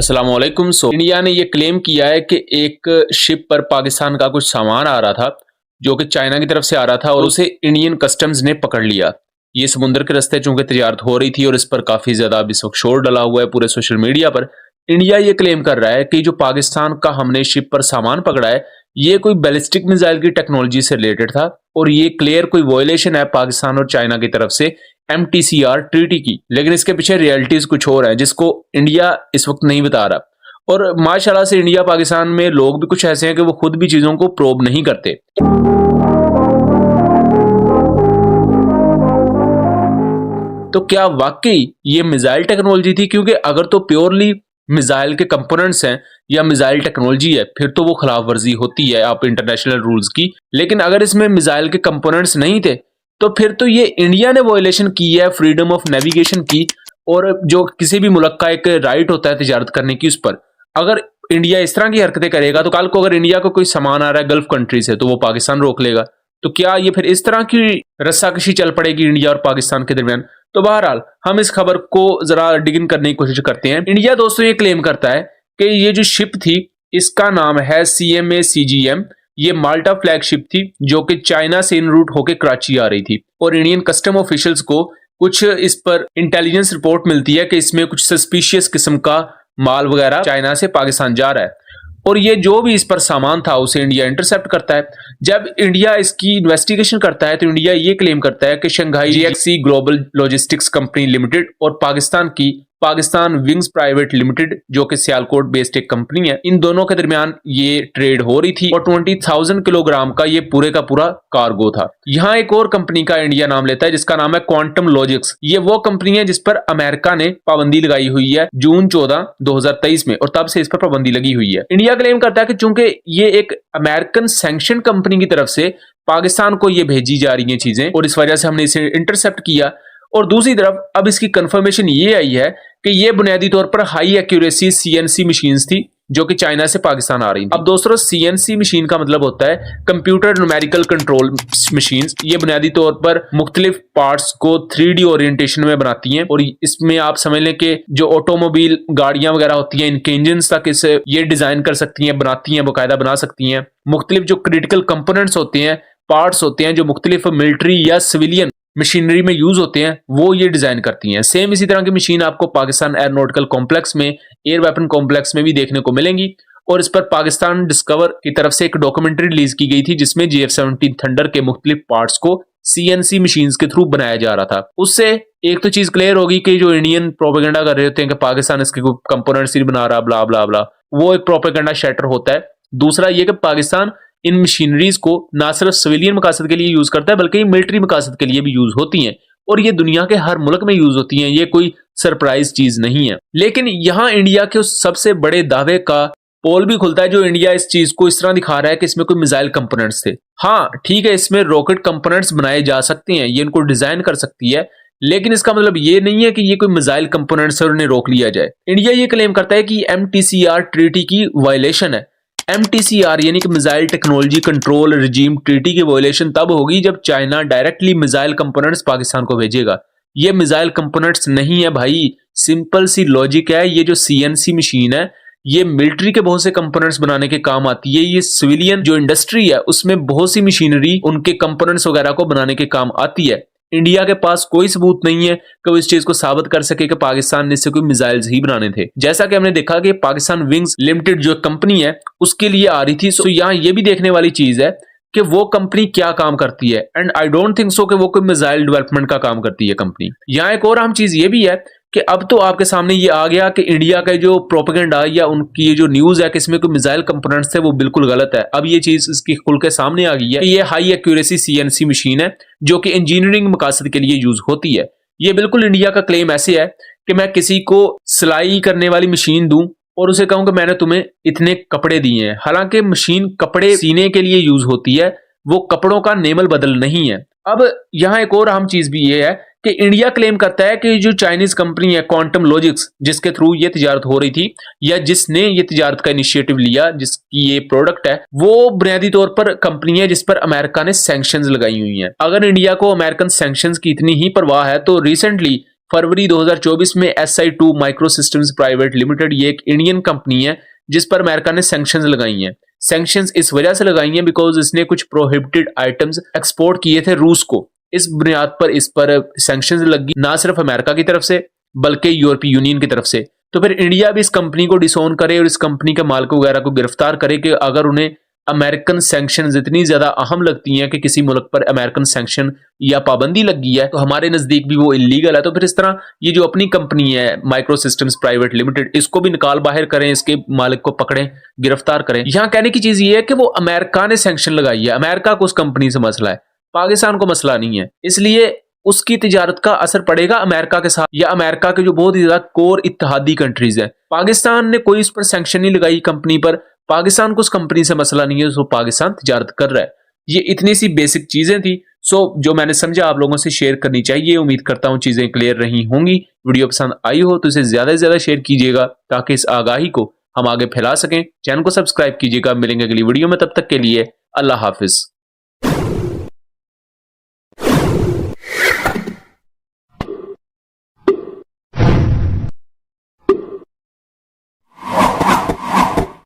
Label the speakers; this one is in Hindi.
Speaker 1: अस्सलामुअलैकुम। इंडिया ने ये क्लेम किया है कि एक शिप पर पाकिस्तान का कुछ सामान आ रहा था जो कि चाइना की तरफ से आ रहा था और उसे इंडियन कस्टम्स ने पकड़ लिया। ये समुद्र के रास्ते चूंकि तजारत हो रही थी और इस पर काफी ज्यादा अभी इस वक्त शोर डला हुआ है पूरे सोशल मीडिया पर। इंडिया ये क्लेम कर रहा है कि जो पाकिस्तान का हमने शिप पर सामान पकड़ा है ये कोई बैलिस्टिक मिसाइल की टेक्नोलॉजी से रिलेटेड था और ये क्लियर कोई वॉयलेशन है पाकिस्तान और चाइना की तरफ से MTCR ट्रीटी की। लेकिन इसके पीछे रियलिटीज कुछ और है जिसको इंडिया इस वक्त नहीं बता रहा। और माशाल्लाह से इंडिया पाकिस्तान में लोग भी कुछ ऐसे हैं कि वो खुद भी चीजों को प्रोब नहीं करते। तो क्या वाकई ये मिसाइल टेक्नोलॉजी थी? क्योंकि अगर तो प्योरली मिसाइल के कंपोनेंट्स हैं या मिसाइल टेक्नोलॉजी है फिर तो वो खिलाफ वर्जी होती है आप इंटरनेशनल रूल्स की। लेकिन अगर इसमें मिसाइल के कंपोनेंट्स नहीं थे तो फिर तो ये इंडिया ने वॉयलेशन की है फ्रीडम ऑफ नेविगेशन की, और जो किसी भी मुल्क का एक राइट होता है तिजारत करने की उस पर। अगर इंडिया इस तरह की हरकतें करेगा तो कल को अगर इंडिया को कोई सामान आ रहा है गल्फ कंट्री से तो वो पाकिस्तान रोक लेगा। तो क्या ये फिर इस तरह की रस्साकशी चल पड़ेगी इंडिया और पाकिस्तान के दरमियान? तो बहरहाल हम इस खबर को जरा डिगिन करने की कोशिश करते हैं। इंडिया दोस्तों ये क्लेम करता है कि ये जो शिप थी इसका नाम है CMA-CGM। ये माल्टा फ्लैग शिप थी जो कि चाइना से इन रूट होकर कराची आ रही थी और इंडियन कस्टम ऑफिशियल्स को कुछ इस पर इंटेलिजेंस रिपोर्ट मिलती है कि इसमें कुछ सस्पिशियस किस्म का माल वगैरह चाइना से पाकिस्तान जा रहा है और ये जो भी इस पर सामान था उसे इंडिया इंटरसेप्ट करता है। जब इंडिया इसकी इन्वेस्टिगेशन करता है तो इंडिया ये क्लेम करता है कि Shanghai GXC global logistics company limited और पाकिस्तान की पाकिस्तान विंग्स प्राइवेट लिमिटेड जो कि सियालकोट बेस्ड एक कंपनी है, इन दोनों के दरमियान ये ट्रेड हो रही थी और 20,000 किलोग्राम का ये पूरे का पूरा कार्गो था। यहाँ एक और कंपनी का इंडिया नाम लेता है जिसका नाम है क्वांटम लॉजिक्स। ये वो कंपनी है जिस पर अमेरिका ने पाबंदी लगाई हुई है जून 14, 2023 में, और तब से इस पर पाबंदी लगी हुई है। इंडिया क्लेम करता है कि चूंकि ये एक अमेरिकन सैंक्शन कंपनी की तरफ से पाकिस्तान को ये भेजी जा रही है चीजें और इस वजह से हमने इसे इंटरसेप्ट किया। और दूसरी तरफ अब इसकी कंफर्मेशन ये आई है कि ये बुनियादी तौर पर हाई एक्यूरेसी CNC मशीन्स थी जो कि चाइना से पाकिस्तान आ रही थी। अब दोस्तों CNC मशीन का मतलब होता है कंप्यूटर न्यूमेरिकल कंट्रोल मशीन्स। ये बुनियादी तौर पर मुख्तलिफ पार्ट्स को 3D ओरिएंटेशन में बनाती हैं और इसमें आप समझ लें कि जो ऑटोमोबाइल गाड़ियां वगैरह होती हैं इनके इंजन तक इसे ये डिजाइन कर सकती हैं, बनाती हैं, बाकायदा बना सकती हैं। मुख्तलिफ जो क्रिटिकल कंपोनेंट्स होते हैं, पार्ट्स होते हैं जो मुख्तलिफ मिलिट्री या सिविलियन मशीनरी में यूज होते हैं वो ये डिजाइन करती हैं। सेम इसी तरह की मशीन आपको पाकिस्तान एयरोनॉटिकल कॉम्प्लेक्स में, एयर वेपन कॉम्प्लेक्स में भी देखने को मिलेंगी। और इस पर पाकिस्तान डिस्कवर की तरफ से एक डॉक्यूमेंट्री रिलीज की गई थी जिसमें GF-17 थंडर के मुख्तलिफ पार्ट्स को CNC मशीन्स के थ्रू बनाया जा रहा था। उससे एक तो चीज क्लियर होगी कि जो इंडियन प्रोपेगेंडा कर रहे होते हैं कि पाकिस्तान इसके कंपोनेंट्स ही बना रहा ब्ला ब्ला ब्ला, वो एक प्रोपेगेंडा शैटर होता है। दूसरा ये कि पाकिस्तान इन मशीनरीज को ना सिर्फ सिविलियन मकासद के लिए यूज करता है बल्कि मिलिट्री मकासद के लिए भी यूज होती हैं और ये दुनिया के हर मुल्क में यूज होती हैं। ये कोई सरप्राइज चीज नहीं है। लेकिन यहाँ इंडिया के उस सबसे बड़े दावे का पोल भी खुलता है जो इंडिया इस चीज को इस तरह दिखा रहा है कि इसमें कोई मिसाइल कंपोनेंट्स थे। हाँ ठीक है, इसमें रॉकेट कंपोनेंट्स बनाए जा सकते हैं, ये इनको डिजाइन कर सकती है, लेकिन इसका मतलब ये नहीं है कि ये कोई मिसाइल कंपोनेंट्स है और उन्हें रोक लिया जाए। इंडिया ये क्लेम करता है कि MTCR ट्रीटी की वायलेशन है। MTCR यानी कि missile technology control regime treaty की वायलेशन तब होगी जब China directly missile components Pakistan को भेजेगा। ये मिसाइल कंपोनेंट्स नहीं है भाई, सिंपल सी लॉजिक है। ये जो CNC मशीन है ये मिलिट्री के बहुत से कंपोनेंट्स बनाने के काम आती है। ये सिविलियन जो इंडस्ट्री है उसमें बहुत सी मशीनरी उनके कंपोनेंट्स वगैरह को बनाने के काम आती है। इंडिया के पास कोई सबूत नहीं है कि वो इस चीज को साबित कर सके कि पाकिस्तान ने इससे कोई मिसाइल्स ही बनाने थे। जैसा कि हमने देखा कि पाकिस्तान विंग्स लिमिटेड जो कंपनी है उसके लिए आ रही थी। तो यहाँ ये भी देखने वाली चीज है कि वो कंपनी क्या काम करती है, and I don't think so कि वो कोई मिसाइल डेवलपमेंट का काम करती है कंपनी। यहाँ एक और अहम चीज ये भी है कि अब तो आपके सामने ये आ गया कि इंडिया का जो प्रोपेगेंडा या उनकी ये जो न्यूज है कि इसमें कोई मिसाइल कंपोनेंट्स थे वो बिल्कुल गलत है। अब ये चीज इसकी खुल के सामने आ गई है। ये हाई एक्यूरेसी CNC मशीन है जो कि इंजीनियरिंग मकासद के लिए यूज होती है। ये बिल्कुल इंडिया का क्लेम ऐसे है कि मैं किसी को सिलाई करने वाली मशीन दूं और उसे कहूं कि मैंने तुम्हें इतने कपड़े दिए हैं, हालांकि मशीन कपड़े सीने के लिए यूज होती है, वो कपड़ों का नेमल बदल नहीं है। अब यहाँ एक और अहम चीज भी ये है कि इंडिया क्लेम करता है कि जो चाइनीज कंपनी है क्वांटम लॉजिक्स जिसके थ्रू ये तिजारत हो रही थी या जिसने ये तिजारत का इनिशिएटिव लिया, जिसकी ये प्रोडक्ट है, वो बुनियादी तौर पर कंपनी है जिस पर अमेरिका ने सैंक्शंस लगाई हुई हैं। अगर इंडिया को अमेरिकन सैंक्शंस की इतनी ही परवाह है तो रिसेंटली फरवरी 2024 में SI2 micro systems private limited, ये एक इंडियन कंपनी है जिस पर अमेरिका ने सैंक्शंस लगाई हैं। सैंक्शंस इस वजह से लगाई हैं बिकॉज इसने कुछ प्रोहिबिटेड आइटम्स एक्सपोर्ट किए थे रूस को। इस बुनियाद पर इस पर सैंक्शंस लगी, ना सिर्फ अमेरिका की तरफ से बल्कि यूरोपीय यूनियन की तरफ से। तो फिर इंडिया भी इस कंपनी को डिसोन करे और इस कंपनी के मालिकों वगैरह को गिरफ्तार करे कि अगर उन्हें अमेरिकन सैंक्शंस इतनी ज्यादा अहम लगती हैं कि किसी मुल्क पर अमेरिकन सैंक्शन या पाबंदी लगी है तो हमारे नजदीक भी वो इलीगल है, तो फिर इस तरह ये जो अपनी कंपनी है माइक्रो सिस्टम्स प्राइवेट लिमिटेड, इसको भी निकाल बाहर करें, इसके मालिक को पकड़ें, गिरफ्तार करें। यहां कहने की चीज ये है कि वो अमेरिका ने सैंक्शन लगाई है, अमेरिका को उस कंपनी से मसला है, पाकिस्तान को मसला नहीं है, इसलिए उसकी तिजारत का असर पड़ेगा अमेरिका के साथ या अमेरिका के जो बहुत ही ज्यादा कोर इत्तेहादी कंट्रीज है। पाकिस्तान ने कोई इस पर सैंक्शन नहीं लगाई कंपनी पर, पाकिस्तान को उस कंपनी से मसला नहीं है, तो पाकिस्तान तिजारत कर रहा है। ये इतनी सी बेसिक चीजें थी, जो मैंने समझा आप लोगों से शेयर करनी चाहिए। उम्मीद करता हूं चीजें क्लियर रही होंगी। वीडियो पसंद आई हो तो इसे ज्यादा से ज्यादा शेयर कीजिएगा ताकि इस आगाही को हम आगे फैला सकें। चैनल को सब्सक्राइब कीजिएगा। मिलेंगे अगली वीडियो में, तब तक के लिए अल्लाह हाफिज।